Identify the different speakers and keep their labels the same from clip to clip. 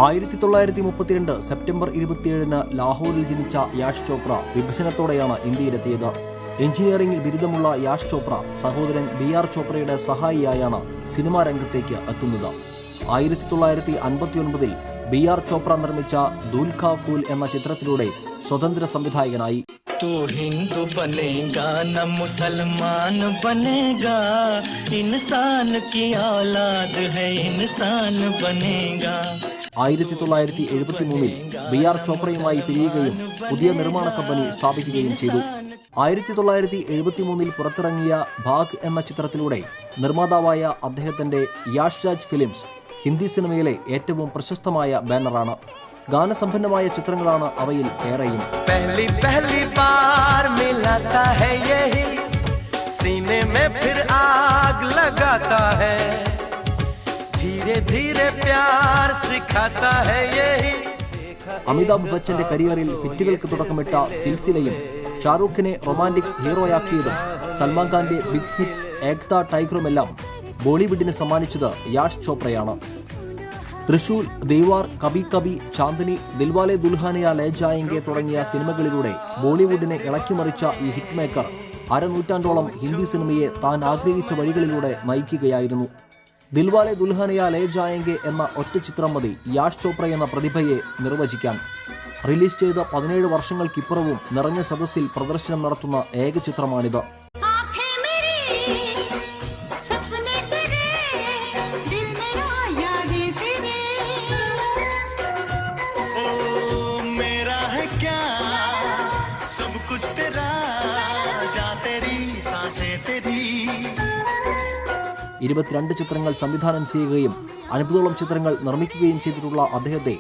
Speaker 1: 1932 September 27 ലാഹോറിൽ ജനിച്ച യാഷ് ചോപ്ര വിഭജനത്തോടെയാണ് ഇന്ത്യയിലെത്തിയത്. എഞ്ചിനീയറിംഗിൽ ബിരുദമുള്ള യാഷ് ചോപ്ര സഹോദരൻ ബി.ആർ. ചോപ്രയുടെ സഹായിയായാണ് സിനിമാ രംഗത്തേക്ക് എത്തുന്നത്. 1959 ബി.ആർ. ചോപ്ര നിർമ്മിച്ച ദൂൽ ഖാ ഫൂൽ എന്ന ചിത്രത്തിലൂടെ സ്വതന്ത്ര സംവിധായകനായി.
Speaker 2: तू हिंदू बनेगा न मुसलमान बनेगा, इंसान की औलाद है इंसान बनेगा.
Speaker 1: 1973 ബി.ആർ. ചോപ്രയുമായി പിരിയുകയും പുതിയ നിർമ്മാണ കമ്പനി സ്ഥാപിക്കുകയും ചെയ്തു. 1973 പുറത്തിറങ്ങിയ ഭാഗ് എന്ന ചിത്രത്തിലൂടെ നിർമ്മാതാവായ അദ്ദേഹത്തിന്റെ യാഷ് രാജ് ഫിലിംസ് ഹിന്ദി സിനിമയിലെ ഏറ്റവും പ്രശസ്തമായ ബാനറാണ്. ഗാനസമ്പന്നമായ ചിത്രങ്ങളാണ് അവയിൽ ഏറെയും. അമിതാഭ് ബച്ചന്റെ കരിയറിൽ ഹിറ്റുകൾക്ക് തുടക്കമിട്ട സിൽസിലയും ഷാറൂഖിനെ റൊമാന്റിക് ഹീറോയാക്കിയതും സൽമാൻ ഖാന്റെ ബിഗ് ഹിറ്റ് ഏകതാ ടൈഗറുമെല്ലാം ബോളിവുഡിന് സമ്മാനിച്ചത് യാഷ് ചോപ്രയാണ്. തൃശൂർ, ദീവാർ, കബി കബി, ചാന്ദിനി, ദിൽവാലെ ദുൽഹനിയ ലേ ജായേംഗെ തുടങ്ങിയ സിനിമകളിലൂടെ ബോളിവുഡിനെ ഇളക്കിമറിച്ച ഈ ഹിറ്റ് മേക്കർ അരനൂറ്റാണ്ടോളം ഹിന്ദി സിനിമയെ താൻ ആഗ്രഹിച്ച വഴികളിലൂടെ നയിക്കുകയായിരുന്നു. ദിൽവാലെ ദുൽഹനിയ ലേ ജായേംഗെ എന്ന ഒറ്റ ചിത്രം മതി യാഷ് ചോപ്ര എന്ന പ്രതിഭയെ നിർവചിക്കാൻ. റിലീസ് ചെയ്ത 17 വർഷങ്ങൾക്കിപ്പുറവും നിറഞ്ഞ സദസ്സിൽ പ്രദർശനം നടത്തുന്ന ഏക ചിത്രമാണിത്.
Speaker 2: सब कुछ तेरा जा तेरी सांसें तेरी.
Speaker 1: 22 ചിത്രങ്ങൾ സംവിധാനം ചെയ്യുകയും 50ഓളം ചിത്രങ്ങൾ നിർമ്മിക്കുകയും ചെയ്തിട്ടുള്ള അദ്ദേഹത്തെ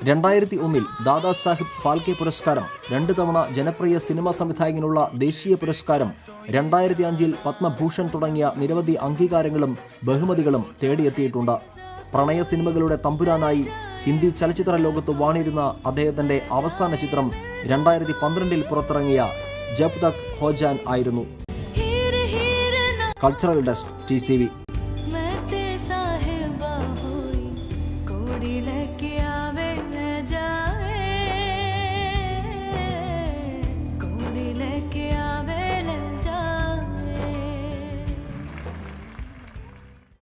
Speaker 1: 2001 ദാദാ സാഹിബ് ഫാൽക്കെ പുരസ്കാരം, 2 തവണ ജനപ്രിയ സിനിമാ സംവിധായകനുള്ള ദേശീയ പുരസ്കാരം, 2005 പത്മഭൂഷൺ തുടങ്ങിയ നിരവധി അംഗീകാരങ്ങളും ബഹുമതികളും തേടിയെത്തിയിട്ടുണ്ട്. പ്രണയ സിനിമകളുടെ തമ്പുരാനായി ഹിന്ദി ചലച്ചിത്ര ലോകത്ത് വാണിരുന്ന അദ്ദേഹത്തിന്റെ അവസാന ചിത്രം 2012 പുറത്തിറങ്ങിയ ജബ് തക് ഹോ ജാൻ ആയിരുന്നു. Cultural desk TCV.